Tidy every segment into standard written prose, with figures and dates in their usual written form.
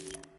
you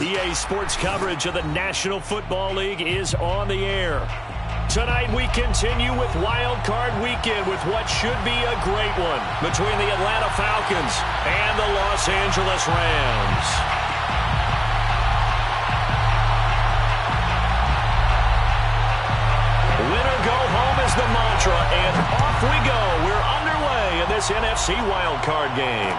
EA Sports coverage of the National Football League is on the air. Tonight we continue with Wild Card Weekend with what should be a great one between the Atlanta Falcons and the Los Angeles Rams. Winner go home is the mantra, and off we go. We're underway in this NFC Wild Card game.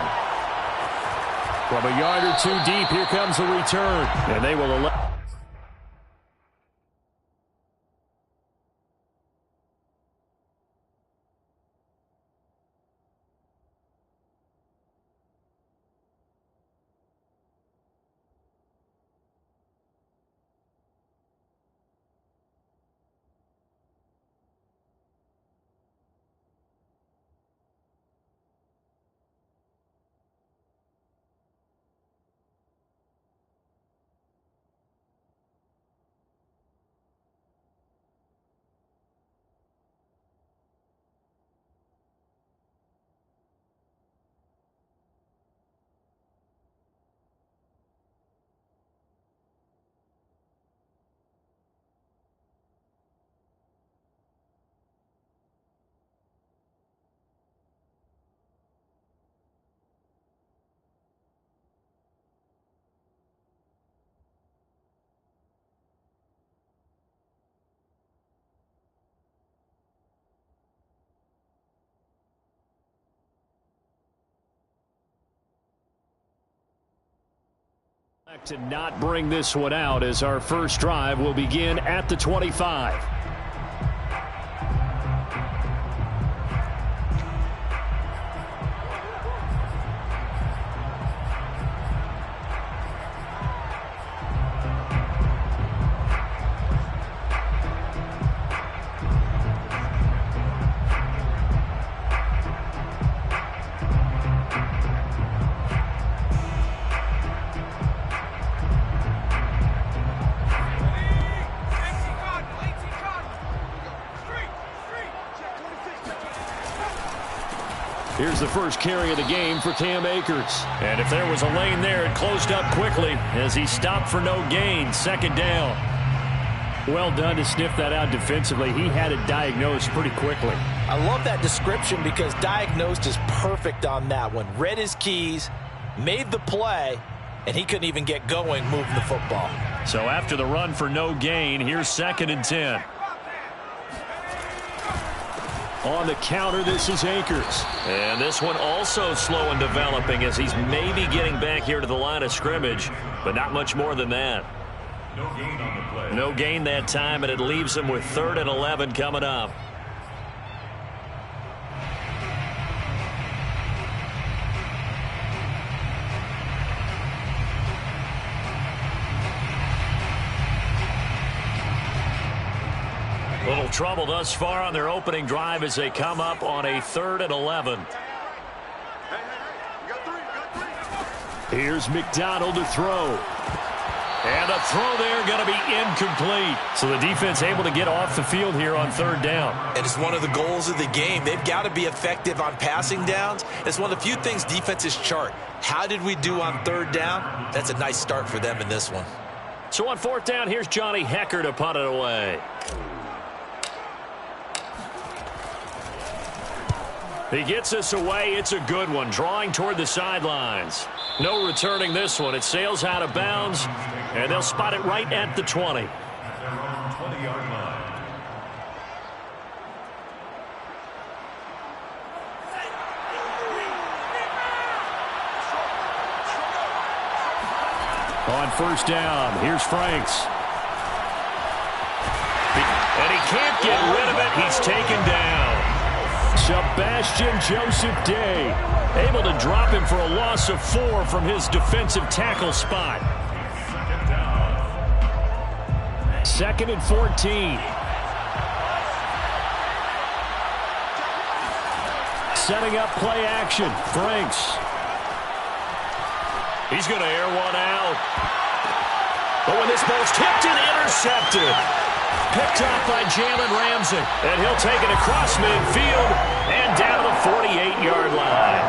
From a yard or two deep, here comes the return. And they will elect. To not bring this one out as our first drive will begin at the 25. Here's the first carry of the game for Cam Akers. And if there was a lane there, it closed up quickly as he stopped for no gain. Second down. Well done to sniff that out defensively. He had it diagnosed pretty quickly. I love that description because diagnosed is perfect on that one. Read his keys, made the play, and he couldn't even get going moving the football. So after the run for no gain, here's 2nd and 10. On the counter, this is Akers. And this one also slow in developing as he's maybe getting back here to the line of scrimmage, but not much more than that. No gain on the play. No gain that time, and it leaves him with 3rd and 11 coming up. Little trouble thus far on their opening drive as they come up on a 3rd and 11. Here's McDonald to throw. And a throw there going to be incomplete. So the defense able to get off the field here on 3rd down. And it's one of the goals of the game. They've got to be effective on passing downs. It's one of the few things defenses chart. How did we do on 3rd down? That's a nice start for them in this one. So on 4th down, here's Johnny Hecker to punt it away. He gets us away. It's a good one. Drawing toward the sidelines. No returning this one. It sails out of bounds, and they'll spot it right at the 20. At their own 20-yard line. On 1st down, here's Franks. And he can't get rid of it. He's taken down. Sebastian Joseph Day able to drop him for a loss of 4 from his defensive tackle spot. 2nd and 14. Setting up play action. Franks. He's going to air one out. But when this ball's tipped and intercepted. Picked off by Jalen Ramsey. And he'll take it across midfield and down to the 48-yard line.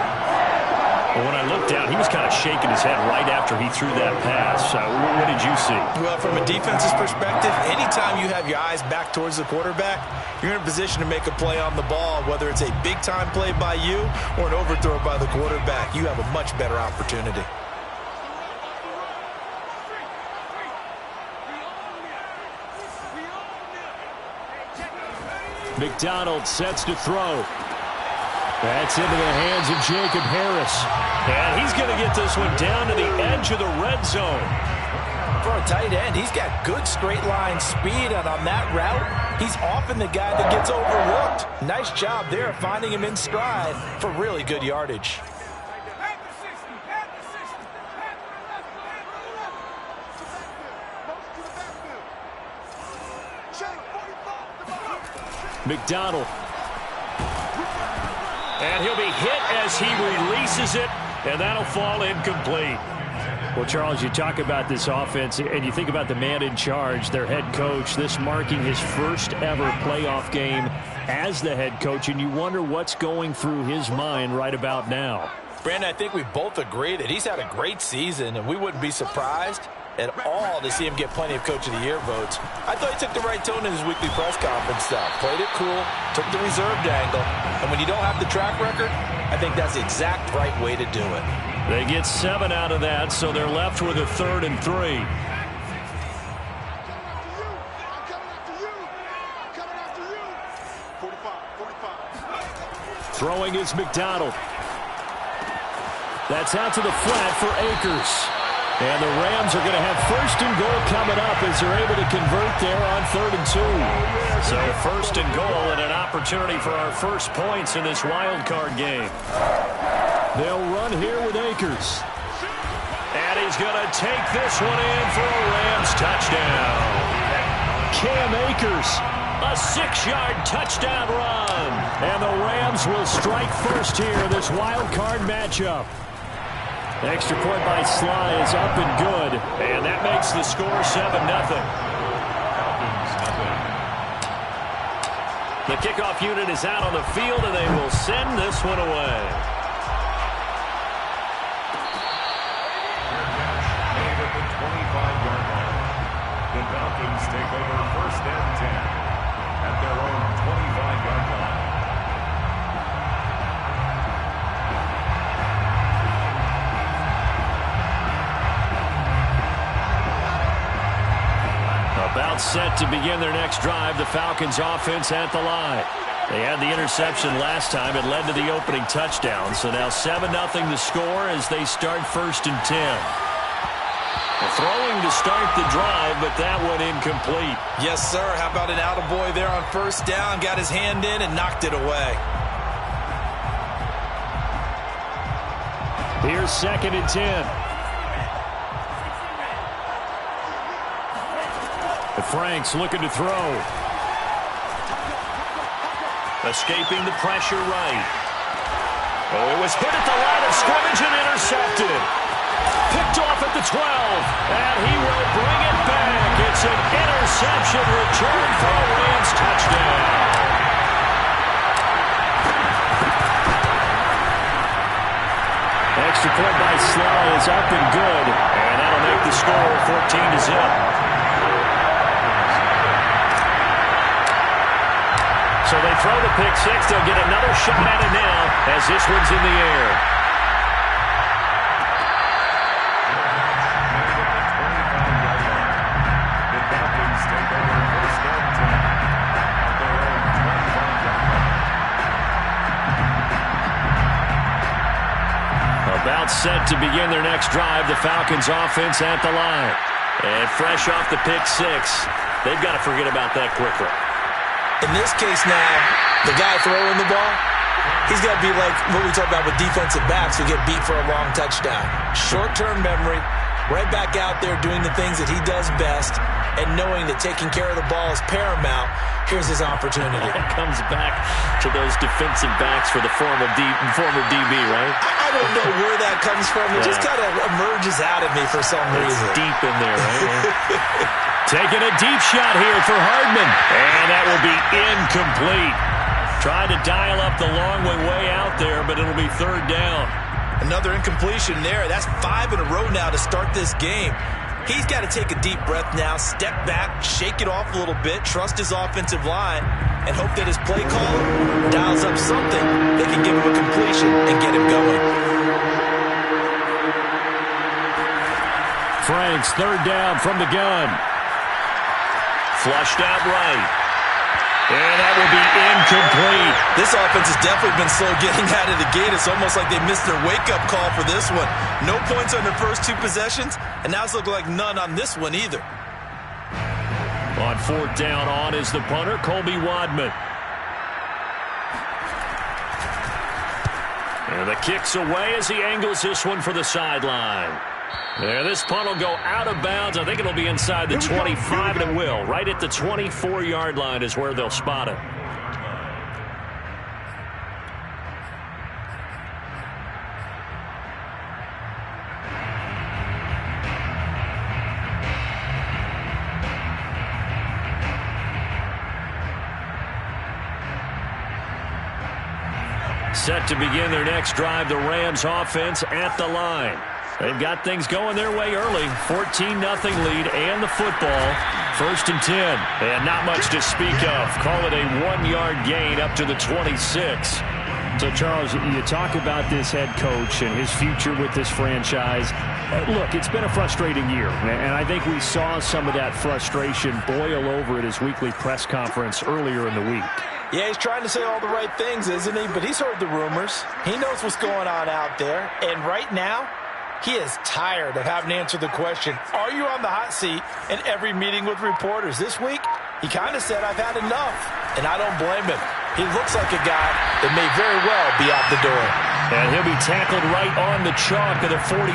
Well, when I looked down, he was kind of shaking his head right after he threw that pass. What did you see? Well, from a defense's perspective, anytime you have your eyes back towards the quarterback, you're in a position to make a play on the ball, whether it's a big-time play by you or an overthrow by the quarterback. You have a much better opportunity. McDonald sets to throw. That's into the hands of Jacob Harris. And he's going to get this one down to the edge of the red zone. For a tight end, he's got good straight line speed, and on that route, he's often the guy that gets overlooked. Nice job there finding him in stride for really good yardage. McDonald. And he'll be hit as he releases it, and that'll fall incomplete. Well, Charles, you talk about this offense, and you think about the man in charge, their head coach, this marking his first ever playoff game as the head coach, and you wonder what's going through his mind right about now. Brandon, I think we both agree that he's had a great season, and we wouldn't be surprised at all to see him get plenty of Coach of the Year votes. I thought he took the right tone in his weekly press conference stuff. Played it cool, took the reserved angle, and when you don't have the track record, I think that's the exact right way to do it. They get 7 out of that, so they're left with a 3rd and 3. Throwing is McDonald. That's out to the flat for Akers. And the Rams are going to have 1st and goal coming up as they're able to convert there on 3rd and 2. So 1st and goal and an opportunity for our first points in this wild card game. They'll run here with Akers. And he's going to take this one in for a Rams touchdown. Cam Akers, a 6-yard touchdown run. And the Rams will strike first here in this wild card matchup. Extra point by Sly is up and good. And that makes the score 7-0. The kickoff unit is out on the field, and they will send this one away. At the 25-yard line, the Falcons take over 1st and 10 at their own 25-yard line. About set to begin their next drive, the Falcons offense at the line. They had the interception last time. It led to the opening touchdown. So now 7-0 the score as they start 1st and 10. Well, throwing to start the drive, but that one incomplete. Yes, sir. How about an attaboy there on 1st down? Got his hand in and knocked it away. Here's 2nd and 10. Franks looking to throw. Escaping the pressure right. Oh, it was hit at the line of scrimmage and intercepted. Picked off at the 12. And he will bring it back. It's an interception return for a Rams touchdown. Extra point by Sly is up and good. And that'll make the score 14-0. So they throw the pick six. They'll get another shot at it now as this one's in the air. The Falcons take over 1st and 10 at their own 25-yard line. About set to begin their next drive. The Falcons offense at the line. And fresh off the pick six, they've got to forget about that quickly. In this case now, the guy throwing the ball, he's got to be like what we talk about with defensive backs who get beat for a long touchdown. Short-term memory, right back out there doing the things that he does best, and knowing that taking care of the ball is paramount. Here's his opportunity. It comes back to those defensive backs for the former DB, right? I don't know where that comes from. It just kind of emerges out of me for some reason. It's deep in there, right? Taking a deep shot here for Hardman. And that will be incomplete. Tried to dial up the long way out there, but it'll be 3rd down. Another incompletion there. That's 5 in a row now to start this game. He's got to take a deep breath now, step back, shake it off a little bit, trust his offensive line, and hope that his play caller dials up something that can give him a completion and get him going. Franks, third down from the gun. Flushed out right. And that will be incomplete. This offense has definitely been slow getting out of the gate. It's almost like they missed their wake-up call for this one. No points on their first 2 possessions, and now it's looking like none on this one either. On fourth down, on is the punter, Colby Wadman. And the kick's away as he angles this one for the sideline. There, this punt will go out of bounds. I think it'll be inside the 25, and it will. Right at the 24-yard line is where they'll spot it. Set to begin their next drive, the Rams offense at the line. They've got things going their way early. 14-0 lead and the football. 1st and 10. And not much to speak of. Call it a 1-yard gain up to the 26. So, Charles, you talk about this head coach and his future with this franchise. Look, it's been a frustrating year, and I think we saw some of that frustration boil over at his weekly press conference earlier in the week. Yeah, he's trying to say all the right things, isn't he? But he's heard the rumors. He knows what's going on out there. And right now, he is tired of having to answer the question, are you on the hot seat in every meeting with reporters? This week, he kind of said, I've had enough. And I don't blame him. He looks like a guy that may very well be out the door. And he'll be tackled right on the chalk of the 45.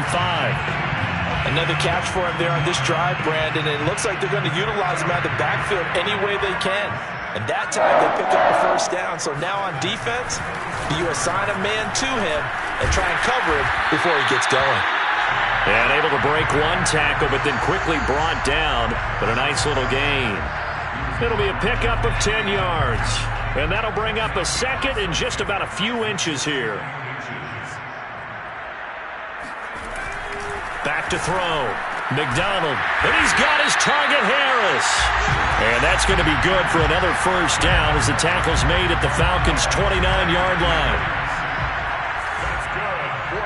Another catch for him there on this drive, Brandon. And it looks like they're going to utilize him out of the backfield any way they can. And that time they pick up the first down. So now on defense, you assign a man to him and try and cover him before he gets going. And able to break one tackle, but then quickly brought down. But a nice little gain. It'll be a pickup of 10 yards. And that'll bring up a second in just about a few inches here. Back to throw. McDonald. And he's got his target, Harris. And that's going to be good for another first down as the tackle's made at the Falcons' 29-yard line. That's good for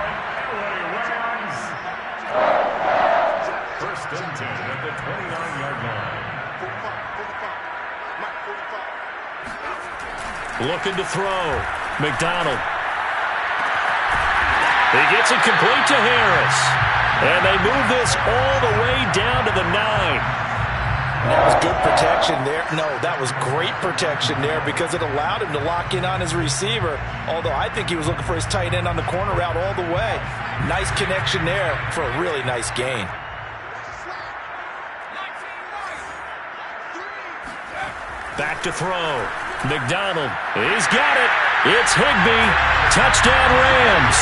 LA Rams. First and 10 at the 29-yard line. Looking to throw. McDonald. He gets it complete to Harris. And they move this all the way down to the 9. That was good protection there. No, that was great protection there because it allowed him to lock in on his receiver, although I think he was looking for his tight end on the corner route all the way. Nice connection there for a really nice gain. Back to throw. McDonald. He's got it. It's Higbee. Touchdown Rams.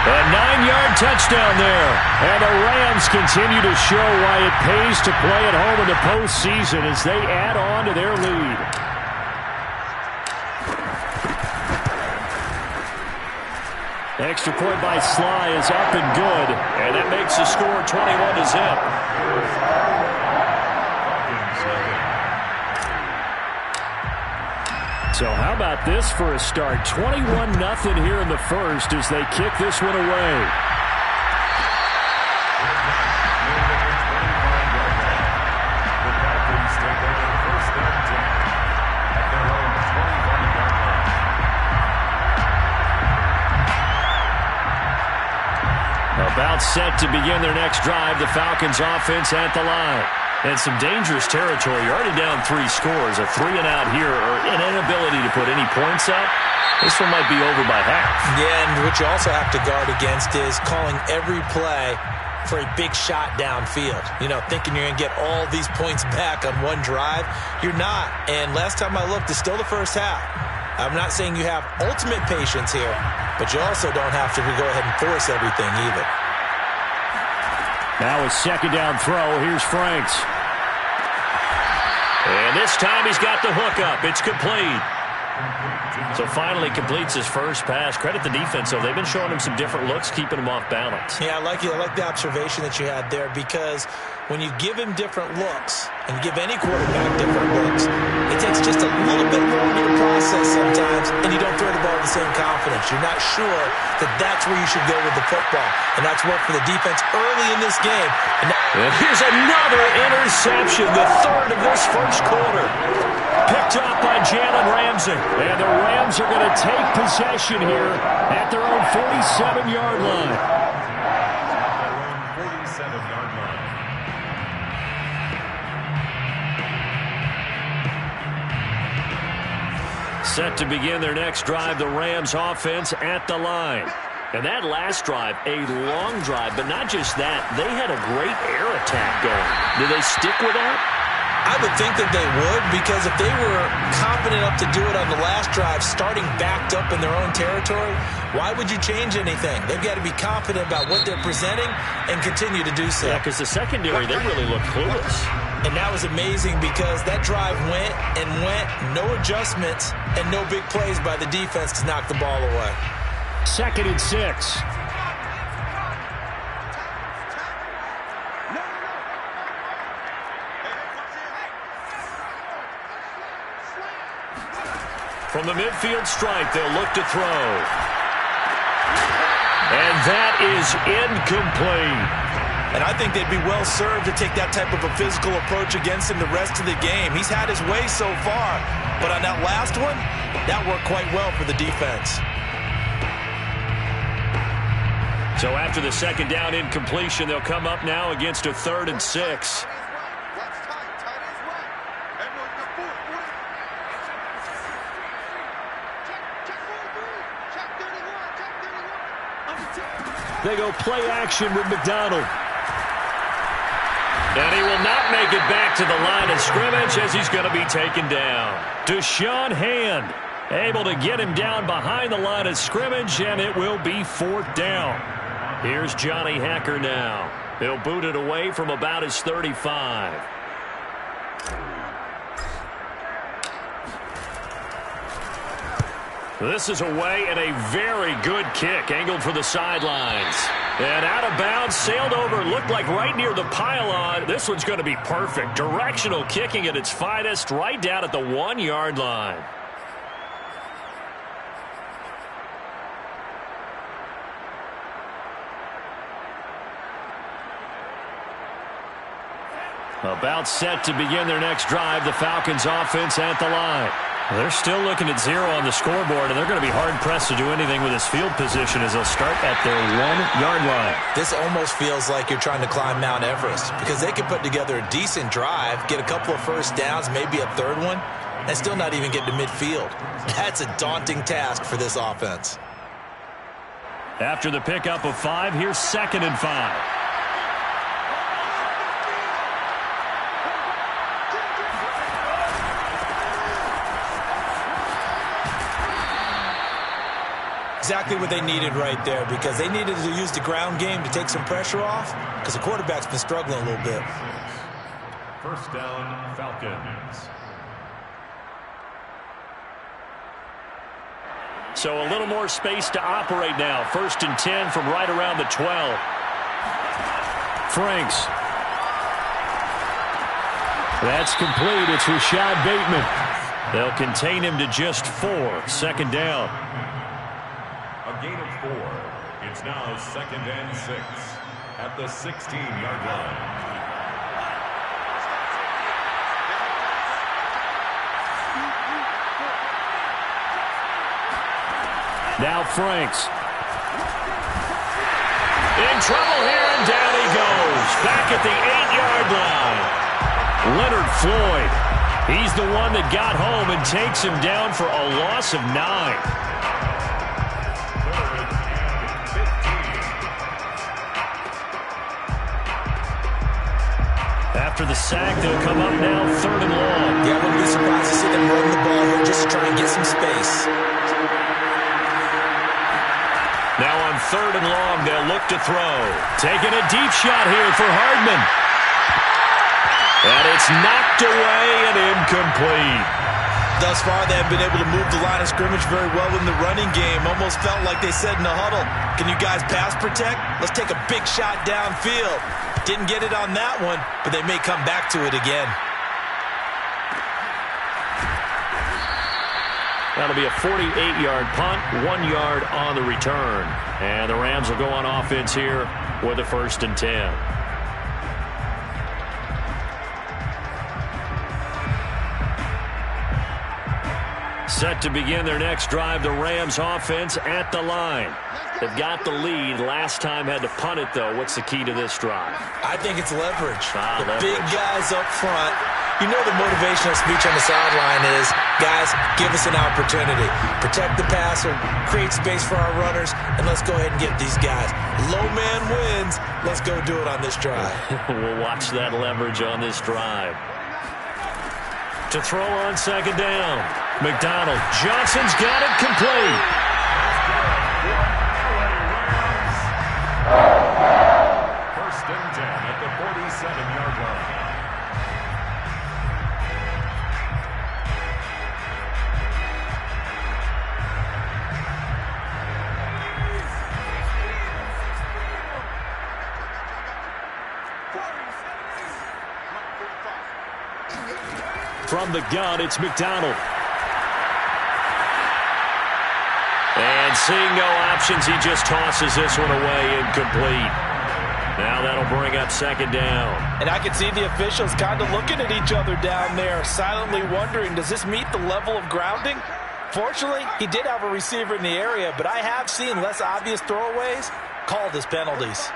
A 9-yard touchdown there. And the Rams continue to show why it pays to play at home in the postseason as they add on to their lead. Extra point by Sly is up and good. And that makes the score 21-0. So how about this for a start? 21-0 here in the first as they kick this one away. About set to begin their next drive, the Falcons offense at the line. And some dangerous territory. You're already down 3 scores. A 3-and-out here or an inability to put any points up. This one might be over by half. Yeah, and what you also have to guard against is calling every play for a big shot downfield. You know, thinking you're going to get all these points back on one drive. You're not. And last time I looked, it's still the first half. I'm not saying you have ultimate patience here, but you also don't have to go ahead and force everything either. Now a second down throw. Here's Franks. And this time he's got the hook up. It's complete. So finally completes his first pass. Credit the defense, though. They've been showing him some different looks, keeping him off balance. Yeah, I like the observation that you had there, because when you give him different looks and give any quarterback different looks, it takes just a little bit longer to process sometimes, and you don't throw the ball with the same confidence. You're not sure that that's where you should go with the football, and that's worked for the defense early in this game. And here's another interception, the third of this first quarter. Picked up by Jalen Ramsey. And the Rams are going to take possession here at their own 47-yard line. Their own 47-yard line. Set to begin their next drive, the Rams offense at the line. And that last drive, a long drive, but not just that. They had a great air attack going. Do they stick with that? I would think that they would, because if they were confident enough to do it on the last drive, starting backed up in their own territory, why would you change anything? They've got to be confident about what they're presenting and continue to do so. Yeah, because the secondary, they really look clueless. And that was amazing, because that drive went and went, no adjustments, and no big plays by the defense to knock the ball away. 2nd and 6. From the midfield stripe, they'll look to throw. And that is incomplete. And I think they'd be well served to take that type of a physical approach against him the rest of the game. He's had his way so far, but on that last one, that worked quite well for the defense. So after the second down incompletion, they'll come up now against a 3rd and 6. They go play action with McDonald. And he will not make it back to the line of scrimmage as he's going to be taken down. Deshaun Hand able to get him down behind the line of scrimmage, and it will be 4th down. Here's Johnny Hacker now. He'll boot it away from about his 35. This is away, and a very good kick angled for the sidelines. And out of bounds, sailed over, looked like right near the pylon. This one's going to be perfect. Directional kicking at its finest, right down at the 1-yard line. About set to begin their next drive, the Falcons offense at the line. They're still looking at 0 on the scoreboard, and they're going to be hard-pressed to do anything with this field position as they'll start at their 1-yard line. This almost feels like you're trying to climb Mount Everest, because they can put together a decent drive, get a couple of first downs, maybe a third one, and still not even get to midfield. That's a daunting task for this offense. After the pickup of 5, here's 2nd and 5. Exactly what they needed right there, because they needed to use the ground game to take some pressure off, because the quarterback's been struggling a little bit. 1st down, Falcons. So a little more space to operate now. 1st and 10 from right around the 12. Franks. That's complete. It's Rashad Bateman. They'll contain him to just 4. 2nd down. A gain of 4. It's now 2nd and 6 at the 16-yard line. Now Franks. In trouble here, and down he goes. Back at the 8-yard line. Leonard Floyd. He's the one that got home and takes him down for a loss of 9. After the sack, they'll come up now 3rd and long. Yeah, I wouldn't be surprised to see them run the ball here just to try and get some space. Now on 3rd and long, they'll look to throw. Taking a deep shot here for Hardman. And it's knocked away and incomplete. Thus far, they have been able to move the line of scrimmage very well in the running game. Almost felt like they said in the huddle, can you guys pass protect? Let's take a big shot downfield. Didn't get it on that one, but they may come back to it again. That'll be a 48-yard punt, 1 yard on the return. And the Rams will go on offense here with a 1st and 10. Set to begin their next drive, the Rams offense at the line. They've got the lead. Last time had to punt it, though. What's the key to this drive? I think it's leverage. Leverage. Big guys up front. You know the motivational speech on the sideline is, guys, give us an opportunity. Protect the passer, create space for our runners, and let's go ahead and get these guys. Low man wins. Let's go do it on this drive. We'll watch that leverage on this drive. To throw on 2nd down. McDonald. Johnson's got it complete. First and 10 at the 47-yard line. From the gun, it's McDonald. And seeing no options, he just tosses this one away incomplete. Now that'll bring up 2nd down. And I can see the officials kind of looking at each other down there, silently wondering, does this meet the level of grounding? Fortunately, he did have a receiver in the area, but I have seen less obvious throwaways called as penalties.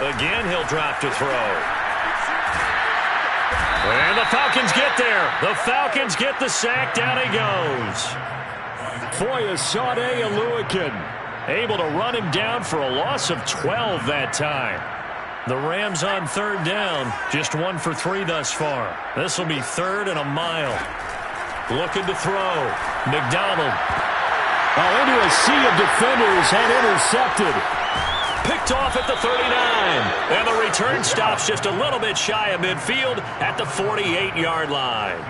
Again, he'll drop to throw. And the Falcons get there. The Falcons get the sack. Down he goes. Foyesade Oluwakin able to run him down for a loss of 12 that time. The Rams on 3rd down. Just 1 for 3 thus far. This will be 3rd and a mile. Looking to throw. McDonald. Into a sea of defenders and intercepted. Picked off at the 39. And the return stops just a little bit shy of midfield at the 48-yard line.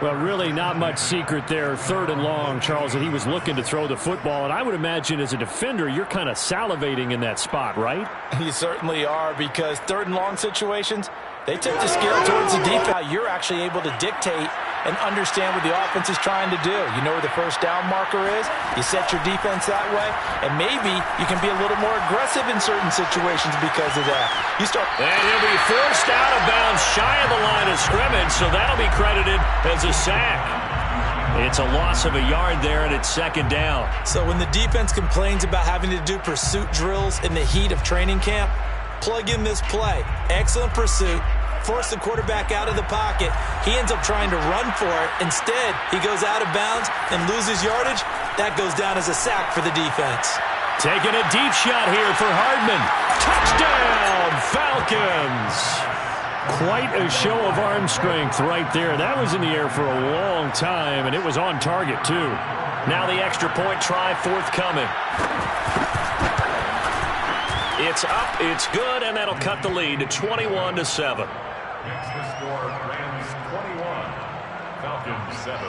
Well, really not much secret there. 3rd and long, Charles, that he was looking to throw the football. And I would imagine as a defender, you're kind of salivating in that spot, right? You certainly are, because 3rd and long situations, they tip the scale towards the defense. You're actually able to dictate and understand what the offense is trying to do. You know where the 1st down marker is. You set your defense that way, and maybe you can be a little more aggressive in certain situations because of that. And he'll be forced out of bounds shy of the line of scrimmage, so that'll be credited as a sack. It's a loss of a yard there, and it's 2nd down. So when the defense complains about having to do pursuit drills in the heat of training camp, plug in this play. Excellent pursuit. Force the quarterback out of the pocket. He ends up trying to run for it. Instead, he goes out of bounds and loses yardage. That goes down as a sack for the defense. Taking a deep shot here for Hardman. Touchdown, Falcons. Quite a show of arm strength right there. That was in the air for a long time, and it was on target, too. Now the extra point try forthcoming. It's up, it's good, and that'll cut the lead to 21-7. Next to score, Rams 21, Falcons 7.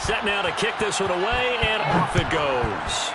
Set now to kick this one away, and off it goes.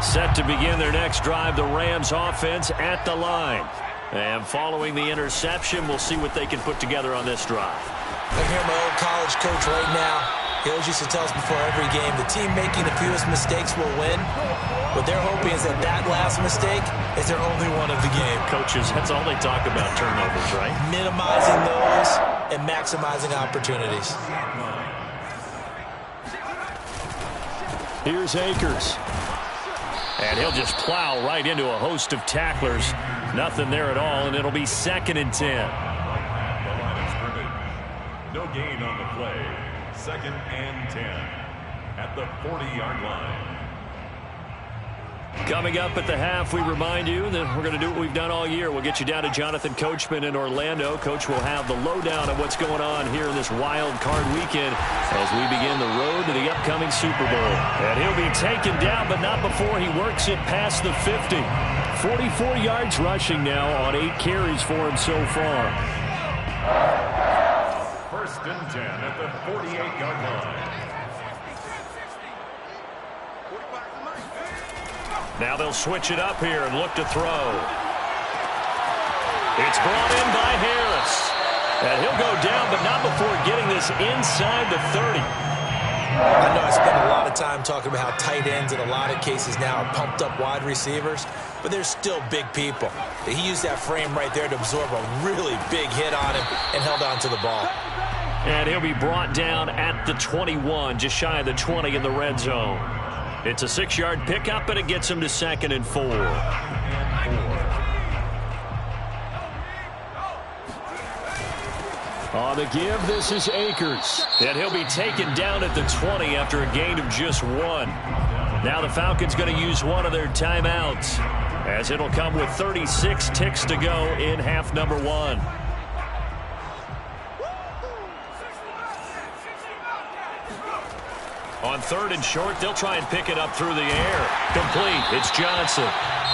Set to begin their next drive, the Rams offense at the line. And following the interception, we'll see what they can put together on this drive. I hear my old college coach right now. He always used to tell us before every game, the team making the fewest mistakes will win. What they're hoping is that last mistake is their only one of the game. Coaches, that's all they talk about, turnovers, right? Minimizing those and maximizing opportunities. Here's Akers. And he'll just plow right into a host of tacklers. Nothing there at all, and it'll be 2nd and 10. No gain on the play. 2nd and 10 at the 40-yard line. Coming up at the half, we remind you that we're going to do what we've done all year. We'll get you down to Jonathan Coachman in Orlando. Coach will have the lowdown of what's going on here in this wild card weekend as we begin the road to the upcoming Super Bowl. And he'll be taken down, but not before he works it past the 50. 44 yards rushing now on 8 carries for him so far. 1st and 10 at the 48-yard line. Now they'll switch it up here and look to throw. It's brought in by Harris. And he'll go down, but not before getting this inside the 30. I know I spend a lot of time talking about how tight ends in a lot of cases now are pumped up wide receivers, but they're still big people. He used that frame right there to absorb a really big hit on him and held on to the ball. And he'll be brought down at the 21, just shy of the 20 in the red zone. It's a 6-yard pickup, and it gets him to 2nd and 4. On the give, this is Akers. And he'll be taken down at the 20 after a gain of just 1. Now the Falcons going to use one of their timeouts, as it'll come with 36 ticks to go in half number 1. On 3rd and short, they'll try and pick it up through the air. Complete. It's Johnson.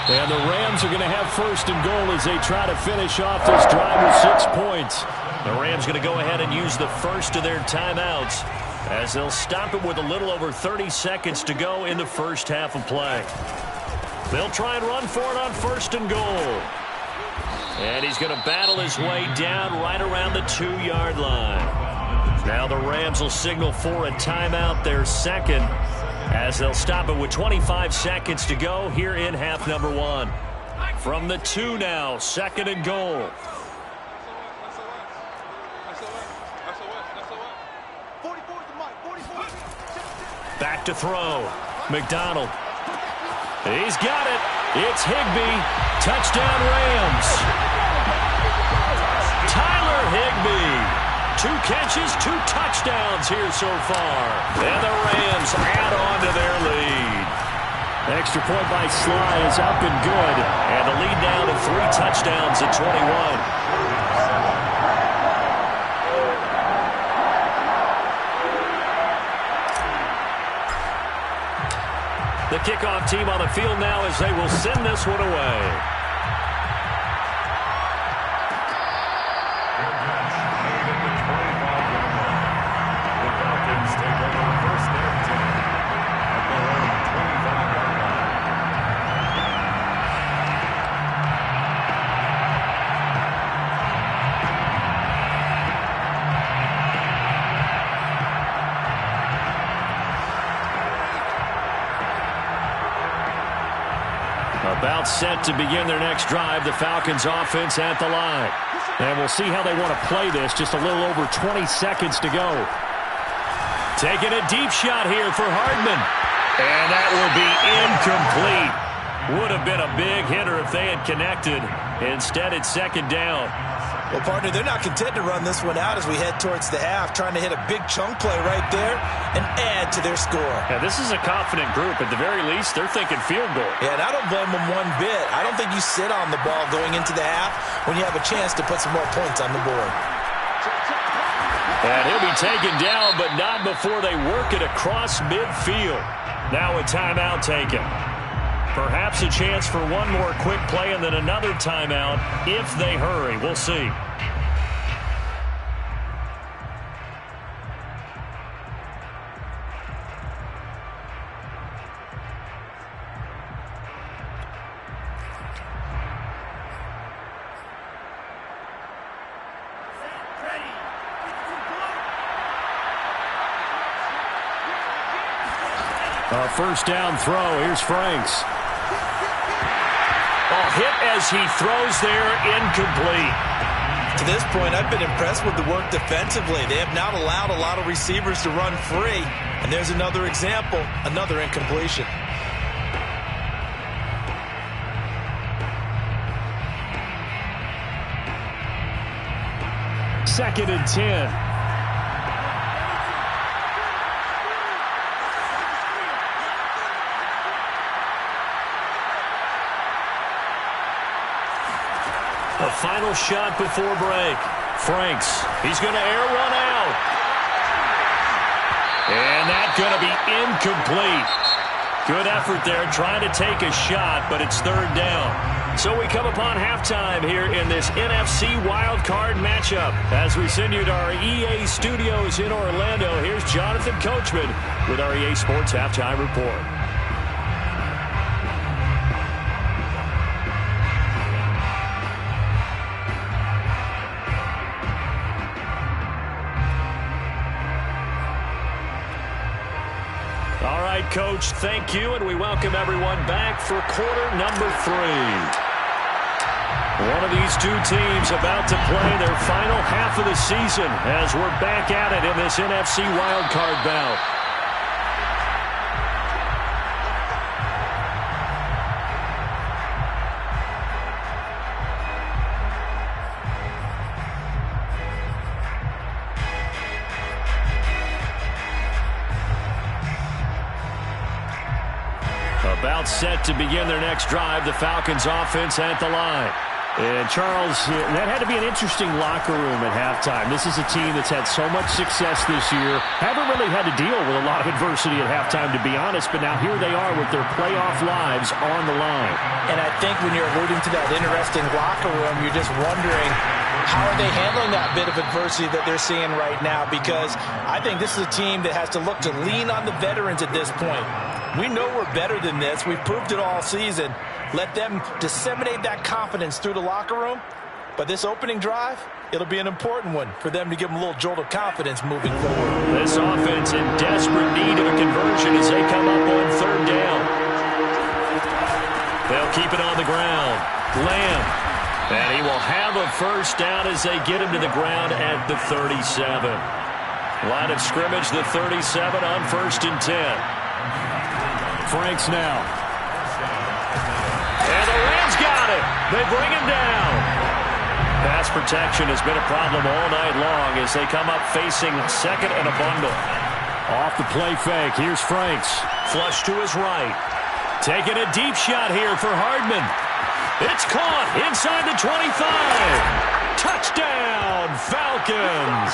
And the Rams are going to have 1st and goal as they try to finish off this drive with 6 points. The Rams going to go ahead and use the first of their timeouts as they'll stop it with a little over 30 seconds to go in the first half of play. They'll try and run for it on 1st and goal. And he's going to battle his way down right around the 2-yard line. Now the Rams will signal for a timeout, their 2nd, as they'll stop it with 25 seconds to go here in half number 1. From the 2 now, 2nd and goal. Back to throw. McDonald. He's got it. It's Higbee. Touchdown Rams. Tyler Higbee. 2 catches, 2 touchdowns here so far. And the Rams add on to their lead. Extra point by Sly is up and good. And the lead now to 3 touchdowns at 21. The kickoff team on the field now as they will send this one away. About set to begin their next drive, the Falcons offense at the line. And we'll see how they want to play this. Just a little over 20 seconds to go. Taking a deep shot here for Hardman. And that will be incomplete. Would have been a big hitter if they had connected. Instead, it's 2nd down. Well, partner, they're not content to run this one out as we head towards the half, trying to hit a big chunk play right there and add to their score. Yeah, this is a confident group. At the very least, they're thinking field goal. Yeah, and I don't blame them one bit. I don't think you sit on the ball going into the half when you have a chance to put some more points on the board. And he'll be taken down, but not before they work it across midfield. Now a timeout taken. Perhaps a chance for one more quick play and then another timeout if they hurry. We'll see. A 1st down throw. Here's Franks. Hit as he throws there, incomplete. To this point, I've been impressed with the work defensively. They have not allowed a lot of receivers to run free. And there's another example, another incompletion. Second and 10. A final shot before break. Franks, he's going to air one out. And that's going to be incomplete. Good effort there trying to take a shot, but it's third down. So we come upon halftime here in this NFC wildcard matchup. As we send you to our EA studios in Orlando, here's Jonathan Coachman with our EA Sports Halftime Report. All right, Coach, thank you, and we welcome everyone back for quarter number 3. One of these two teams about to play their final half of the season as we're back at it in this NFC wildcard bout. About set to begin their next drive, the Falcons offense at the line. And, Charles, that had to be an interesting locker room at halftime. This is a team that's had so much success this year. Haven't really had to deal with a lot of adversity at halftime, to be honest. But now here they are with their playoff lives on the line. And I think when you're alluding to that interesting locker room, you're just wondering, how are they handling that bit of adversity that they're seeing right now? Because I think this is a team that has to look to lean on the veterans at this point. We know we're better than this. We've proved it all season. Let them disseminate that confidence through the locker room. But this opening drive, it'll be an important one for them to give them a little jolt of confidence moving forward. This offense in desperate need of a conversion as they come up on third down. They'll keep it on the ground. Lamb. And he will have a first down as they get him to the ground at the 37. Line of scrimmage, the 37 on 1st and 10. Franks now. And the Rams got it. They bring him down. Pass protection has been a problem all night long as they come up facing second and a bundle. Off the play fake. Here's Franks. Flush to his right. Taking a deep shot here for Hardman. It's caught inside the 25. Touchdown, Falcons.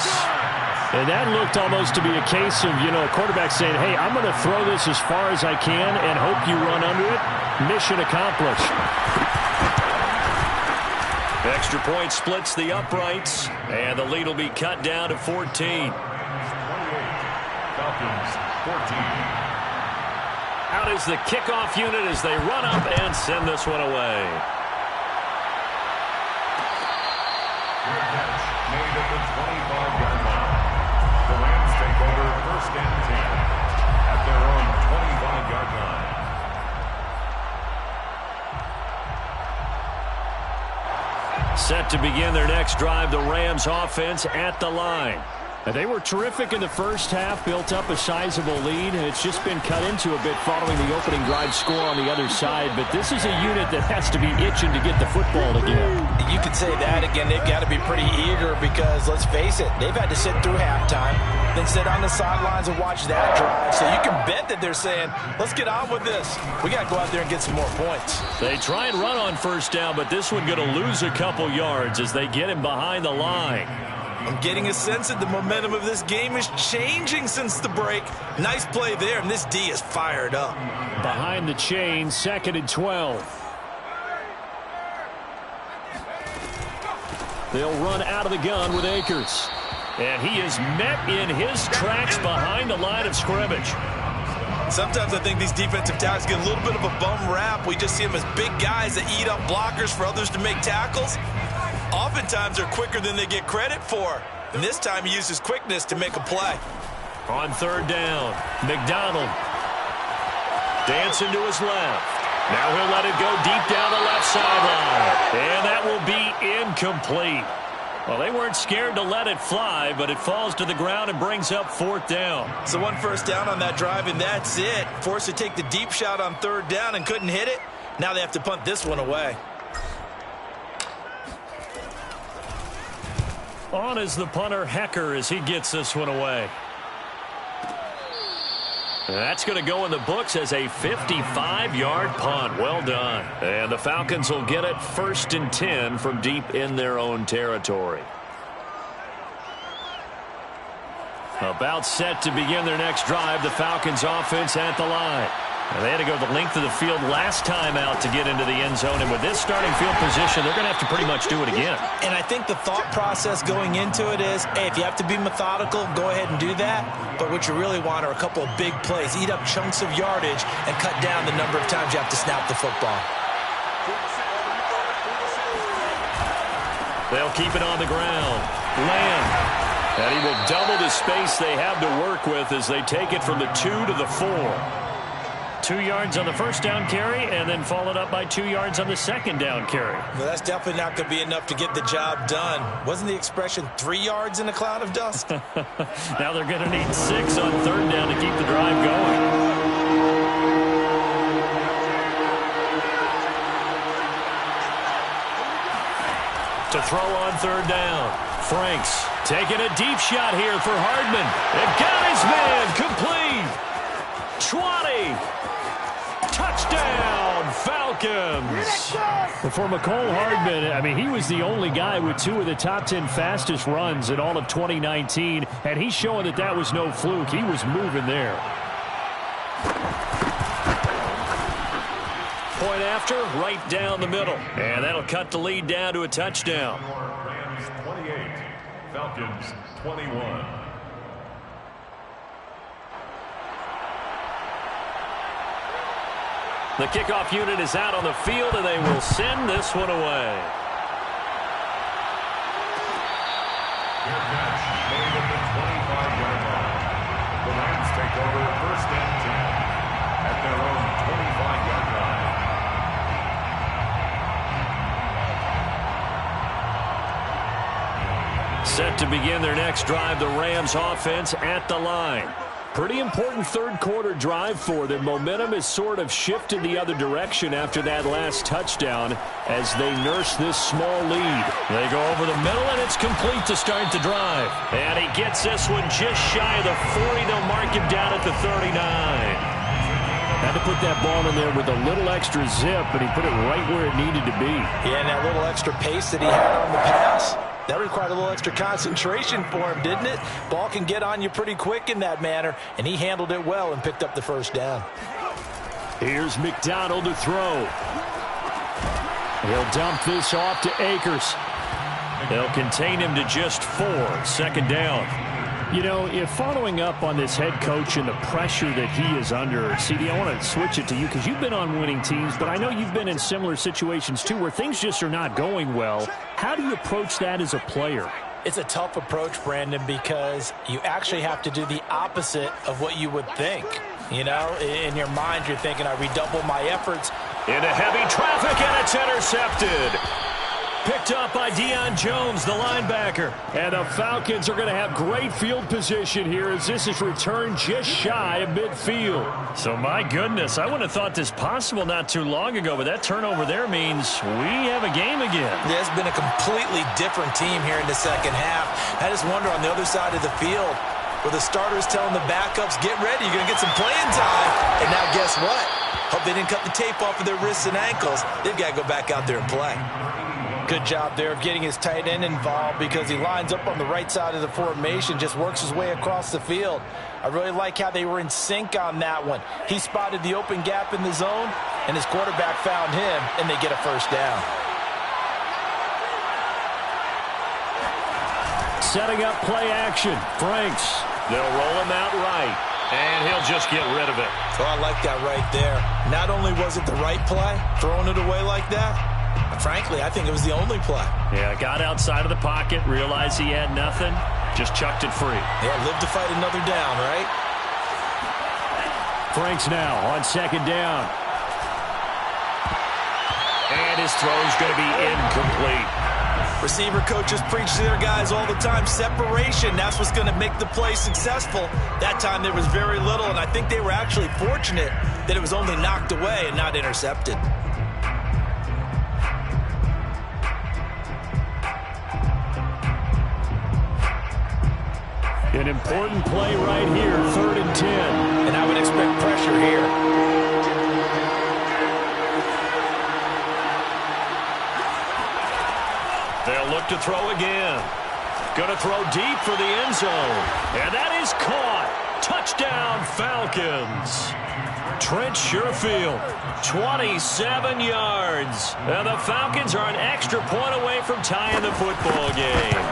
And that looked almost to be a case of, a quarterback saying, hey, I'm going to throw this as far as I can and hope you run under it. Mission accomplished. Extra point splits the uprights, and the lead will be cut down to 14. Falcons, 14. Out is the kickoff unit as they run up and send this one away. Made at the 25-yard line. The Rams take over 1st and 10 at their own 25-yard line. Set to begin their next drive, the Rams offense at the line. And they were terrific in the first half, built up a sizable lead. It's just been cut into a bit following the opening drive score on the other side. But this is a unit that has to be itching to get the football again. You could say that again. They've got to be pretty eager because, let's face it, they've had to sit through halftime, then sit on the sidelines and watch that drive. So you can bet that they're saying, let's get on with this. We got to go out there and get some more points. They try and run on first down, but this one going to lose a couple yards as they get him behind the line. I'm getting a sense that the momentum of this game is changing since the break. Nice play there, and this D is fired up. Behind the chain, 2nd and 12. They'll run out of the gun with Akers. And he is met in his tracks behind the line of scrimmage. Sometimes I think these defensive tackles get a little bit of a bum rap. We just see them as big guys that eat up blockers for others to make tackles. Oftentimes they're quicker than they get credit for. And this time he uses quickness to make a play. On third down, McDonald dancing to his left. Now he'll let it go deep down the left sideline. And that will be incomplete. Well, they weren't scared to let it fly, but it falls to the ground and brings up 4th down. So 1 first down on that drive, and that's it. Forced to take the deep shot on third down and couldn't hit it. Now they have to punt this one away. On is the punter, Hecker, as he gets this one away. That's going to go in the books as a 55-yard punt. Well done. And the Falcons will get it 1st and 10 from deep in their own territory. About set to begin their next drive, the Falcons offense at the line. And they had to go the length of the field last time out to get into the end zone. And with this starting field position, they're going to have to pretty much do it again. And I think the thought process going into it is, hey, if you have to be methodical, go ahead and do that. But what you really want are a couple of big plays. Eat up chunks of yardage and cut down the number of times you have to snap the football. They'll keep it on the ground. Lamb. And he will double the space they have to work with as they take it from the 2 to the 4. 2 yards on the first down carry, and then followed up by 2 yards on the second down carry. Well, that's definitely not going to be enough to get the job done. Wasn't the expression 3 yards in a cloud of dust? Now they're going to need 6 on third down to keep the drive going. To throw on third down. Franks taking a deep shot here for Hardman. It got his man. Complete. 20. Touchdown, Falcons. For McCole Hardman, I mean, he was the only guy with 2 of the top 10 fastest runs in all of 2019, and he's showing that that was no fluke. He was moving there. Point after, right down the middle. And that'll cut the lead down to a touchdown. Rams 28, Falcons 21. The kickoff unit is out on the field, and they will send this one away. Fair catch made at the 25-yard line. The Rams take over 1st and 10 at their own 25-yard line. Set to begin their next drive, the Rams offense at the line. Pretty important third quarter drive for them. Momentum has sort of shifted the other direction after that last touchdown as they nurse this small lead. They go over the middle, and it's complete to start the drive. And he gets this one just shy of the 40. They'll mark him down at the 39. Had to put that ball in there with a little extra zip, and he put it right where it needed to be. Yeah, and that little extra pace that he had on the pass, that required a little extra concentration for him, didn't it? Ball can get on you pretty quick in that manner, and he handled it well and picked up the first down. Here's McDonald to throw. He'll dump this off to Akers. They'll contain him to just 4. 2nd down. You know, if following up on this head coach and the pressure that he is under, CD, I want to switch it to you because you've been on winning teams, but I know you've been in similar situations too where things just are not going well. How do you approach that as a player? It's a tough approach, Brandon, because you actually have to do the opposite of what you would think. You know, in your mind, you're thinking, I redouble my efforts. Into heavy traffic, and it's intercepted. Picked up by Deion Jones, the linebacker. And the Falcons are going to have great field position here as this is returned just shy of midfield. So, my goodness, I wouldn't have thought this possible not too long ago, but that turnover there means we have a game again. There's been a completely different team here in the second half. I just wonder on the other side of the field, where the starters telling the backups, get ready, you're going to get some playing time. And now guess what? Hope they didn't cut the tape off of their wrists and ankles. They've got to go back out there and play. Good job there of getting his tight end involved because he lines up on the right side of the formation, just works his way across the field. I really like how they were in sync on that one. He spotted the open gap in the zone, and his quarterback found him, and they get a first down. Setting up play action. Franks. They'll roll him out right, and he'll just get rid of it. Oh, I like that right there. Not only was it the right play, throwing it away like that, frankly, I think it was the only play. Yeah, got outside of the pocket, realized he had nothing, just chucked it free. Yeah, live to fight another down, right? Franks now on 2nd down. And his throw's going to be incomplete. Receiver coaches preach to their guys all the time. Separation, that's what's going to make the play successful. That time there was very little, and I think they were actually fortunate that it was only knocked away and not intercepted. An important play right here, 3rd and 10. And I would expect pressure here. They'll look to throw again. Going to throw deep for the end zone. And that is caught. Touchdown, Falcons. Trent Sherfield, 27 yards. And the Falcons are an extra point away from tying the football game.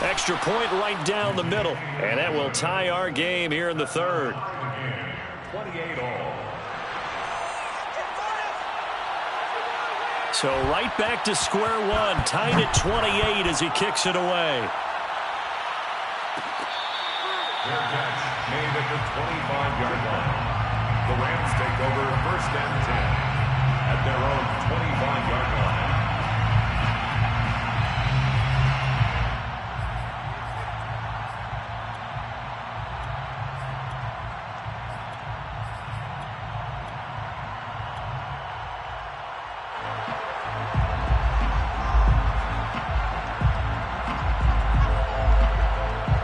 Extra point right down the middle. And that will tie our game here in the 3rd. 28 all. So right back to square one, tied at 28 as he kicks it away. Their catch made at the 25-yard line. The Rams take over 1st and 10 at their own 25-yard line.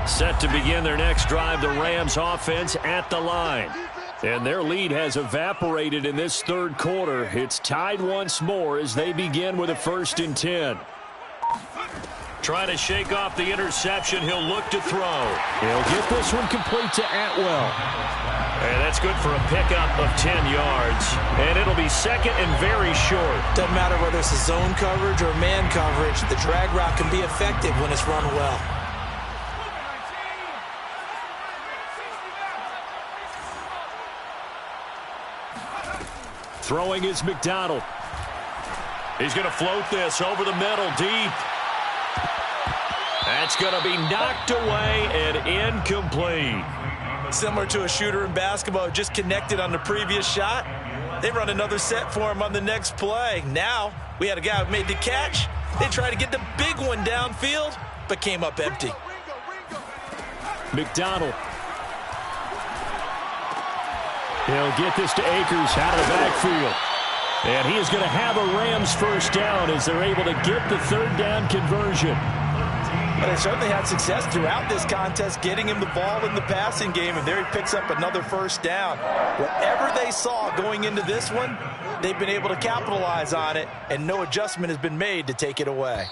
Set to begin their next drive, the Rams offense at the line. And their lead has evaporated in this 3rd quarter. It's tied once more as they begin with a 1st and 10. Trying to shake off the interception. He'll look to throw. He'll get this one complete to Atwell. And that's good for a pickup of 10 yards. And it'll be 2nd and very short. Doesn't matter whether it's a zone coverage or man coverage. The drag route can be effective when it's run well. Throwing is McDonald. He's going to float this over the middle, deep. That's going to be knocked away and incomplete. Similar to a shooter in basketball, just connected on the previous shot. They run another set for him on the next play. Now, we had a guy who made the catch. They tried to get the big one downfield, but came up empty. McDonald. He'll get this to Akers out of the backfield. And he is going to have a Rams 1st down as they're able to get the 3rd down conversion. But they certainly had success throughout this contest, getting him the ball in the passing game, and there he picks up another 1st down. Whatever they saw going into this one, they've been able to capitalize on it, and no adjustment has been made to take it away.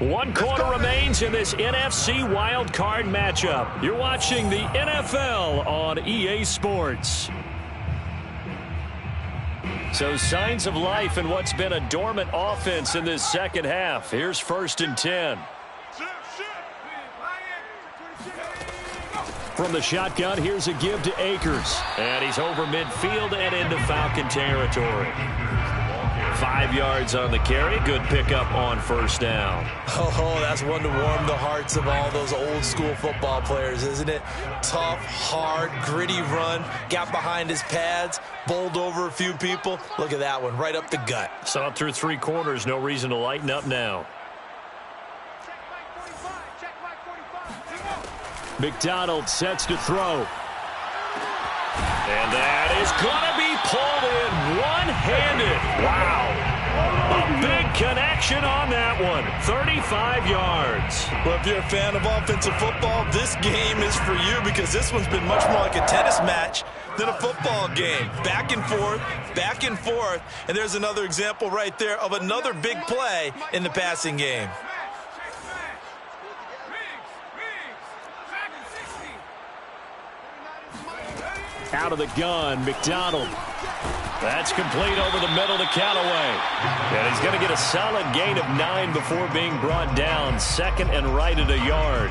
1 quarter remains in this NFC wildcard matchup. You're watching the NFL on EA Sports. So signs of life in what's been a dormant offense in this 2nd half. Here's 1st and 10. From the shotgun, here's a give to Akers. And he's over midfield and into Falcon territory. 5 yards on the carry. Good pickup on 1st down. Oh, that's one to warm the hearts of all those old school football players, isn't it? Tough, hard, gritty run. Got behind his pads, bowled over a few people. Look at that one, right up the gut. Saw it through 3 quarters. No reason to lighten up now. McDonald sets to throw. And that is going to be pulled in one-handed. Wow. A big connection on that one. 35 yards. Well, if you're a fan of offensive football, this game is for you because this one's been much more like a tennis match than a football game. Back and forth, back and forth. And there's another example right there of another big play in the passing game. Out of the gun, McDonald. That's complete over the middle to Callaway. And he's going to get a solid gain of 9 before being brought down. 2nd and right at a yard.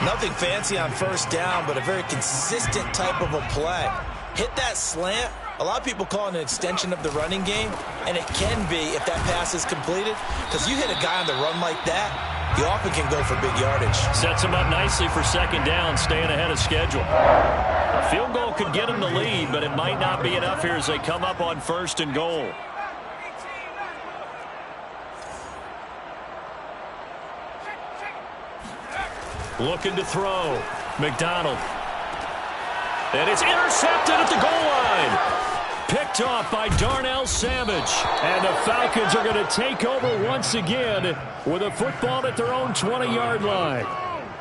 Nothing fancy on 1st down, but a very consistent type of a play. Hit that slant. A lot of people call it an extension of the running game, and it can be if that pass is completed, because you hit a guy on the run like that, you often can go for big yardage. Sets him up nicely for 2nd down, staying ahead of schedule. A field goal could get him the lead, but it might not be enough here as they come up on 1st and goal. Looking to throw. McDonald. And it's intercepted at the goal line. Picked off by Darnell Savage. And the Falcons are going to take over once again with a football at their own 20-yard line.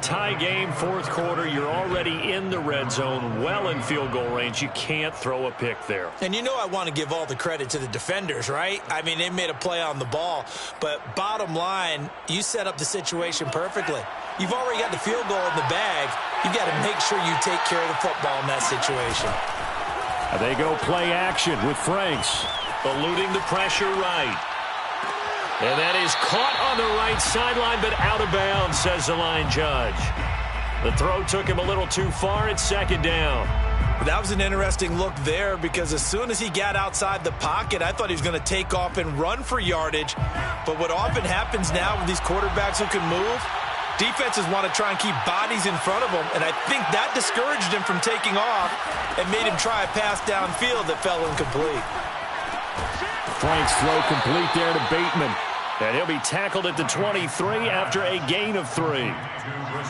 Tie game, fourth quarter. You're already in the red zone, well in field goal range. You can't throw a pick there. And you know I want to give all the credit to the defenders, right? I mean, they made a play on the ball. But bottom line, you set up the situation perfectly. You've already got the field goal in the bag. You've got to make sure you take care of the football in that situation. They go play action with Franks. Eluding the pressure right. And that is caught on the right sideline, but out of bounds, says the line judge. The throw took him a little too far. It's second down. That was an interesting look there because as soon as he got outside the pocket, I thought he was going to take off and run for yardage. But what often happens now with these quarterbacks who can move, defenses want to try and keep bodies in front of them, and I think that discouraged him from taking off and made him try a pass downfield that fell incomplete. Frank's throw complete there to Bateman. And he'll be tackled at the 23 after a gain of 3.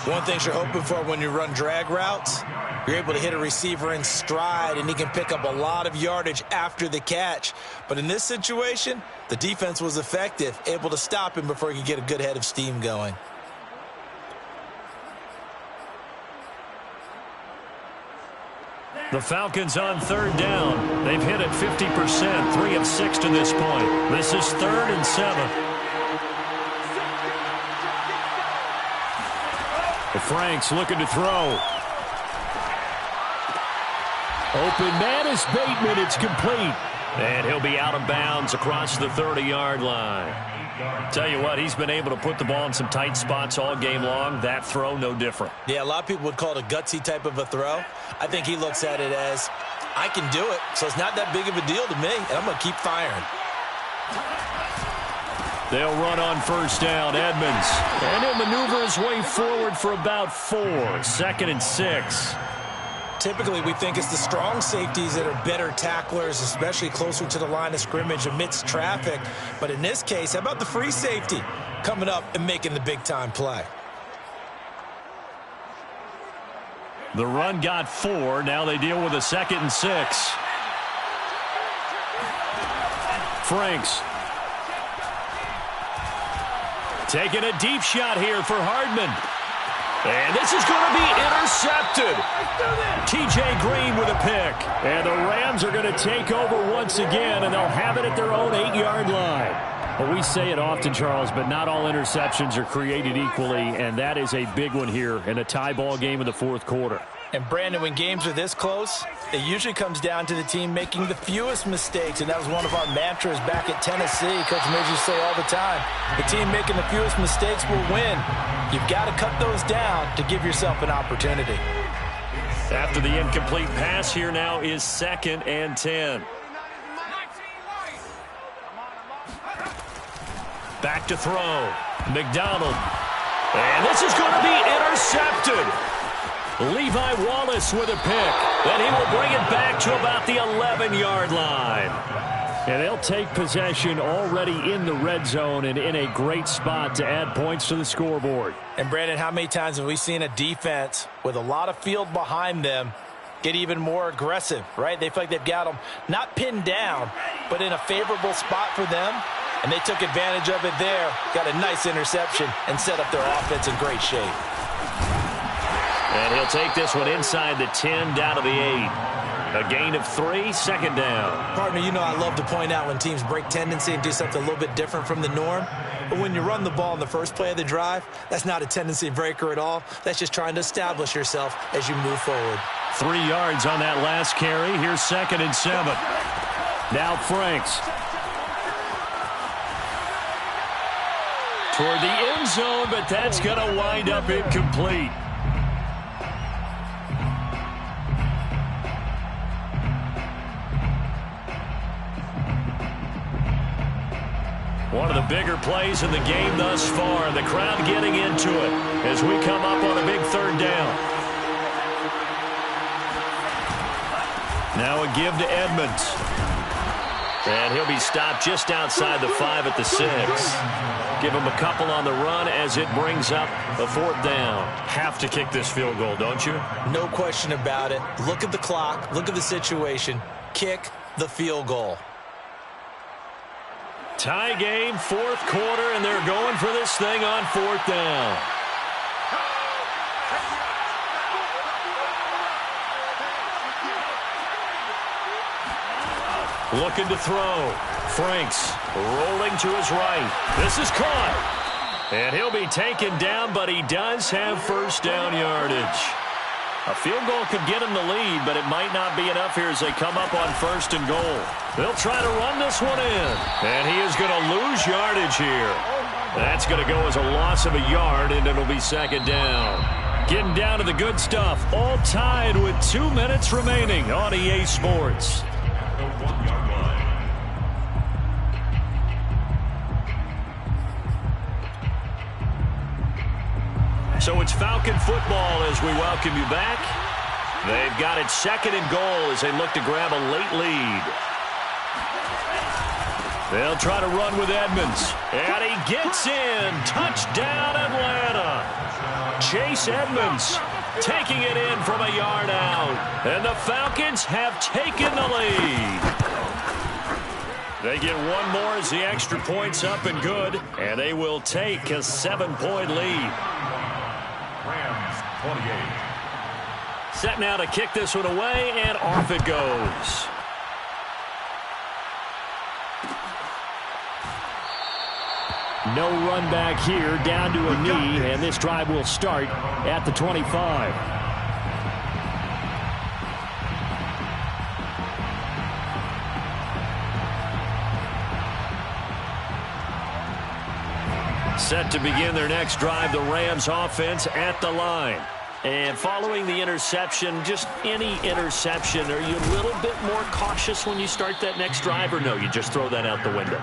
One thing you're hoping for when you run drag routes, you're able to hit a receiver in stride, and he can pick up a lot of yardage after the catch. But in this situation, the defense was effective, able to stop him before he could get a good head of steam going. The Falcons on third down. They've hit it 50%, 3 of 6 to this point. This is 3rd and 7. Franks looking to throw. Open man is Bateman. It's complete. And he'll be out of bounds across the 30-yard line. Tell you what, he's been able to put the ball in some tight spots all game long. That throw, no different. Yeah, a lot of people would call it a gutsy type of a throw. I think he looks at it as, I can do it, so it's not that big of a deal to me, and I'm going to keep firing. They'll run on first down, Edmonds. And he'll maneuver his way forward for about 4. 2nd and 6. Typically, we think it's the strong safeties that are better tacklers, especially closer to the line of scrimmage amidst traffic. But in this case, how about the free safety coming up and making the big-time play? The run got 4. Now they deal with a 2nd and 6. Franks. Taking a deep shot here for Hardman. And this is going to be intercepted. T.J. Green with a pick. And the Rams are going to take over once again, and they'll have it at their own 8-yard line. Well, we say it often, Charles, but not all interceptions are created equally, and that is a big one here in a tie ball game in the fourth quarter. And, Brandon, when games are this close, it usually comes down to the team making the fewest mistakes, and that was one of our mantras back at Tennessee. Coach Midge used to say all the time, the team making the fewest mistakes will win. You've got to cut those down to give yourself an opportunity. After the incomplete pass, here now is 2nd and 10. Back to throw. McDonald. And this is going to be intercepted. Levi Wallace with a pick. And he will bring it back to about the 11-yard line. And they'll take possession already in the red zone and in a great spot to add points to the scoreboard. And, Brandon, how many times have we seen a defense with a lot of field behind them get even more aggressive, right? They feel like they've got them not pinned down, but in a favorable spot for them. And they took advantage of it there, got a nice interception, and set up their offense in great shape. And he'll take this one inside the 10, down to the 8. A gain of 3, 2nd down. Partner, you know I love to point out when teams break tendency and do something a little bit different from the norm. But when you run the ball in the first play of the drive, that's not a tendency breaker at all. That's just trying to establish yourself as you move forward. 3 yards on that last carry. Here's 2nd and 7. Now Franks. Toward the end zone, but that's going to wind up incomplete. One of the bigger plays in the game thus far. The crowd getting into it as we come up on a big 3rd down. Now a give to Edmonds. And he'll be stopped just outside the 5 at the 6. Give him a couple on the run as it brings up a 4th down. Have to kick this field goal, don't you? No question about it. Look at the clock. Look at the situation. Kick. the field goal. Tie game, fourth quarter, and they're going for this thing on fourth down. Looking to throw. Franks rolling to his right. This is caught. And he'll be taken down, but he does have first down yardage. A field goal could get him the lead, but it might not be enough here as they come up on first and goal. They'll try to run this one in. And he is going to lose yardage here. That's going to go as a loss of a yard, and it'll be second down. Getting down to the good stuff. All tied with 2 minutes remaining on EA Sports. So it's Falcon football as we welcome you back. They've got it second and goal as they look to grab a late lead. They'll try to run with Edmonds. And he gets in. Touchdown, Atlanta. Chase Edmonds taking it in from a yard out. And the Falcons have taken the lead. They get one more as the extra point's up and good. And they will take a 7-point lead. Rams 28. Set now to kick this one away, and off it goes. No run back here, down to a knee, and this drive will start at the 25. Set to begin their next drive, the Rams offense at the line. And following the interception, just any interception, are you a little bit more cautious when you start that next drive, or no, you just throw that out the window?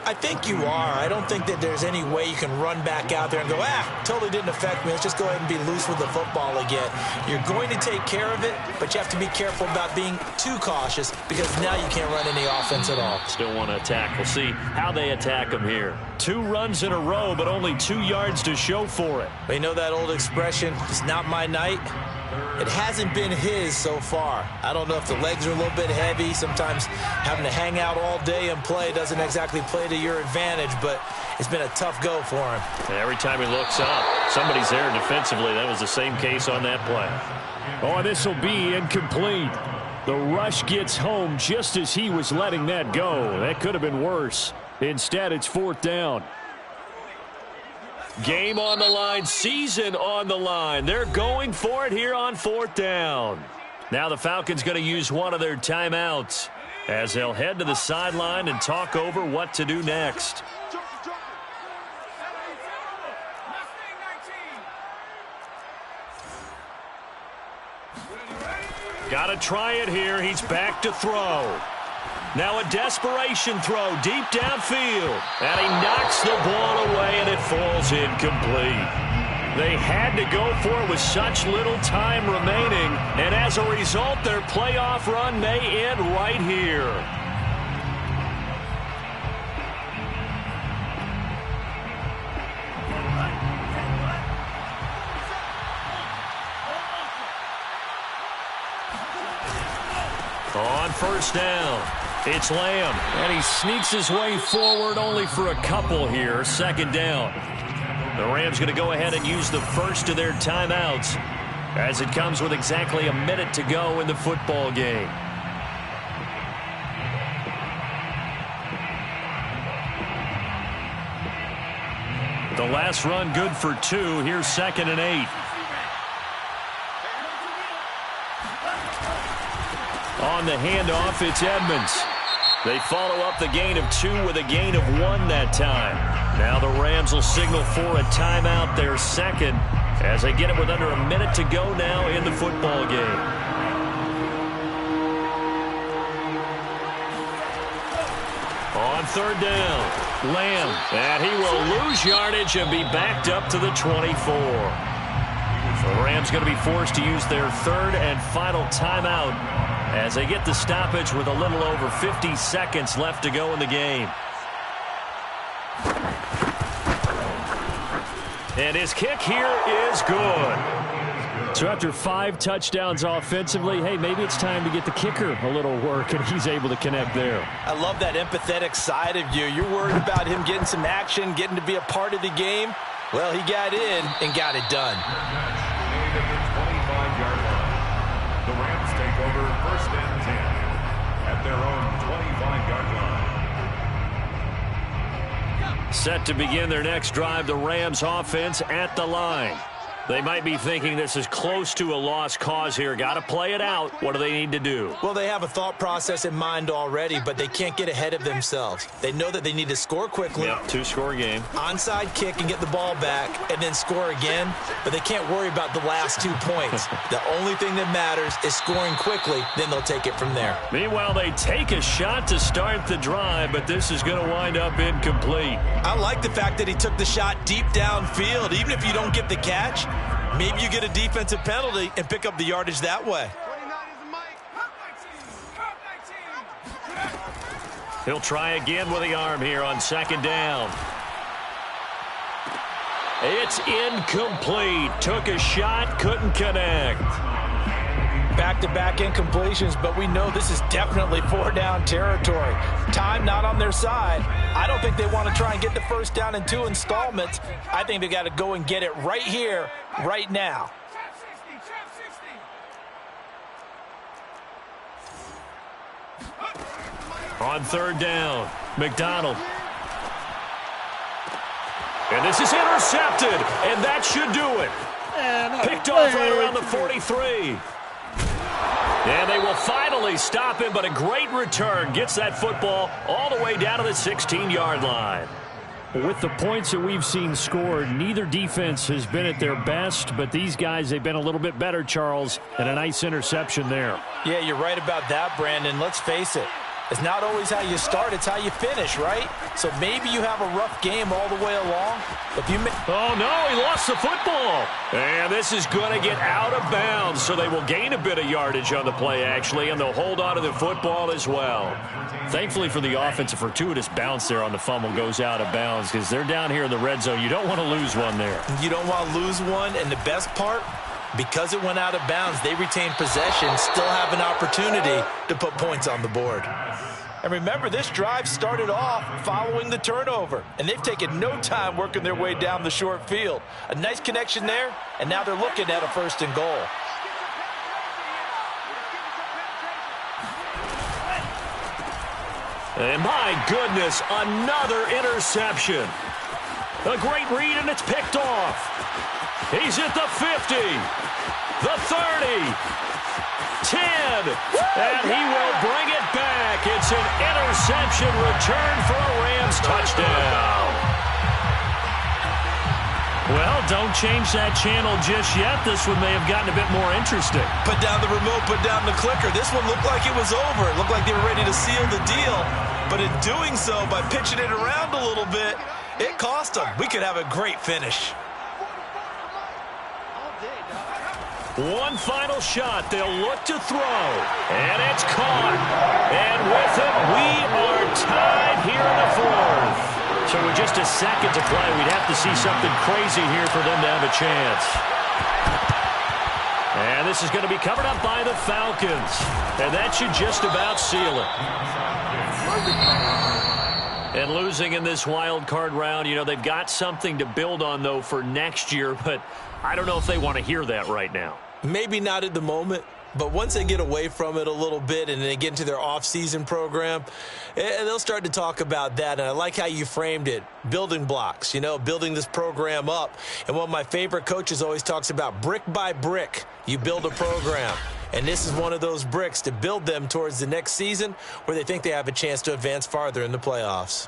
I think you are. I don't think that there's any way you can run back out there and go, totally didn't affect me. Let's just go ahead and be loose with the football again. You're going to take care of it, but you have to be careful about being too cautious because now you can't run any offense at all. Still want to attack. We'll see how they attack them here. 2 runs in a row, but only 2 yards to show for it. They know that old expression, it's not my night. It hasn't been his so far. I don't know if the legs are a little bit heavy. Sometimes having to hang out all day and play doesn't exactly play to your advantage, but it's been a tough go for him. And every time he looks up, somebody's there defensively. That was the same case on that play. Oh, this will be incomplete. The rush gets home just as he was letting that go. That could have been worse. Instead, it's fourth down. Game on the line, season on the line. They're going for it here on fourth down. Now the Falcons going to use one of their timeouts as they'll head to the sideline and talk over what to do next. Got to try it here. He's back to throw. Now a desperation throw deep downfield. And he knocks the ball away, and it falls incomplete. They had to go for it with such little time remaining. And as a result, their playoff run may end right here. On first down, it's Lamb, and he sneaks his way forward only for a couple here. Second down. The Rams going to go ahead and use the first of their timeouts as it comes with exactly a minute to go in the football game. The last run good for 2. Here's 2nd and 8. On the handoff, it's Edmonds. They follow up the gain of 2 with a gain of 1 that time. Now the Rams will signal for a timeout, their second, as they get it with under a minute to go now in the football game. On third down, Lamb, and he will lose yardage and be backed up to the 24. The Rams going to be forced to use their third and final timeout as they get the stoppage with a little over 50 seconds left to go in the game. And his kick here is good. So after 5 touchdowns offensively, hey, maybe it's time to get the kicker a little work, and he's able to connect there. I love that empathetic side of you. You're worried about him getting some action, getting to be a part of the game. Well, he got in and got it done. Made at the 25-yard line. The Rams take over first and 10 at their own 25-yard line. Set to begin their next drive, the Rams offense at the line. They might be thinking this is close to a lost cause here. Got to play it out. What do they need to do? Well, they have a thought process in mind already, but they can't get ahead of themselves. They know that they need to score quickly. Yep, 2-score game. Onside kick and get the ball back and then score again, but they can't worry about the last 2 points. The only thing that matters is scoring quickly, then they'll take it from there. Meanwhile, they take a shot to start the drive, but this is going to wind up incomplete. I like the fact that he took the shot deep downfield. Even if you don't get the catch, maybe you get a defensive penalty and pick up the yardage that way. He'll try again with the arm here on second down. It's incomplete. Took a shot, couldn't connect. Back-to-back incompletions, but we know this is definitely 4-down territory. Time not on their side. I don't think they want to try and get the first down in 2 installments. I think they got to go and get it right here, right now. On third down, McDonald. And this is intercepted, and that should do it. Picked off right around the 43. And they will finally stop him, but a great return. Gets that football all the way down to the 16-yard line. With the points that we've seen scored, neither defense has been at their best, but these guys, they've been a little bit better, Charles, and a nice interception there. Yeah, you're right about that, Brandon. Let's face it. It's not always how you start, it's how you finish, right? So maybe you have a rough game all the way along. Oh, no, he lost the football. And this is going to get out of bounds, so they will gain a bit of yardage on the play, actually, and they'll hold on to the football as well. Thankfully for the offense, a fortuitous bounce there on the fumble goes out of bounds because they're down here in the red zone. You don't want to lose one there. You don't want to lose one, and the best part, because it went out of bounds, they retain possession, still have an opportunity to put points on the board. And remember, this drive started off following the turnover, and they've taken no time working their way down the short field. A nice connection there, and now they're looking at a 1st and goal. And my goodness, another interception. A great read, and it's picked off. He's at the 50, the 30, 10, and he will bring it back. It's an interception return for a Rams touchdown. Well, don't change that channel just yet. This one may have gotten a bit more interesting. Put down the remote, put down the clicker. This one looked like it was over. It looked like they were ready to seal the deal. But in doing so, by pitching it around a little bit, it cost them. We could have a great finish. One final shot. They'll look to throw. And it's caught. And with it, we are tied here in the 4th. So with just a second to play, we'd have to see something crazy here for them to have a chance. And this is going to be covered up by the Falcons. And that should just about seal it. And losing in this wild card round, you know, they've got something to build on, though, for next year. But I don't know if they want to hear that right now. Maybe not at the moment, but once they get away from it a little bit and they get into their off-season program, they'll start to talk about that. And I like how you framed it, building blocks, you know, building this program up. And one of my favorite coaches always talks about brick by brick, you build a program. And this is one of those bricks to build them towards the next season where they think they have a chance to advance farther in the playoffs.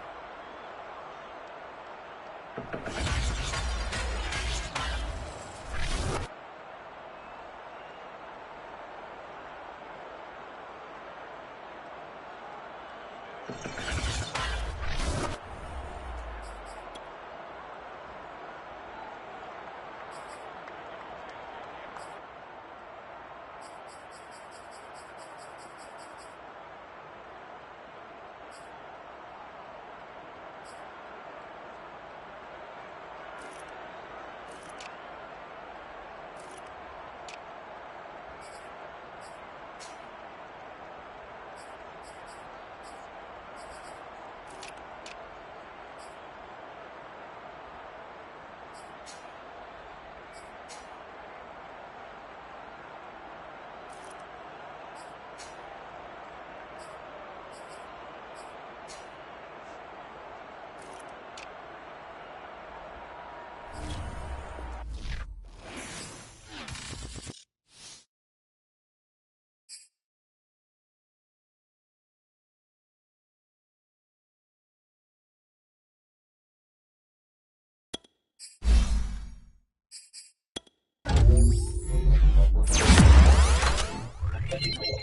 Falcons.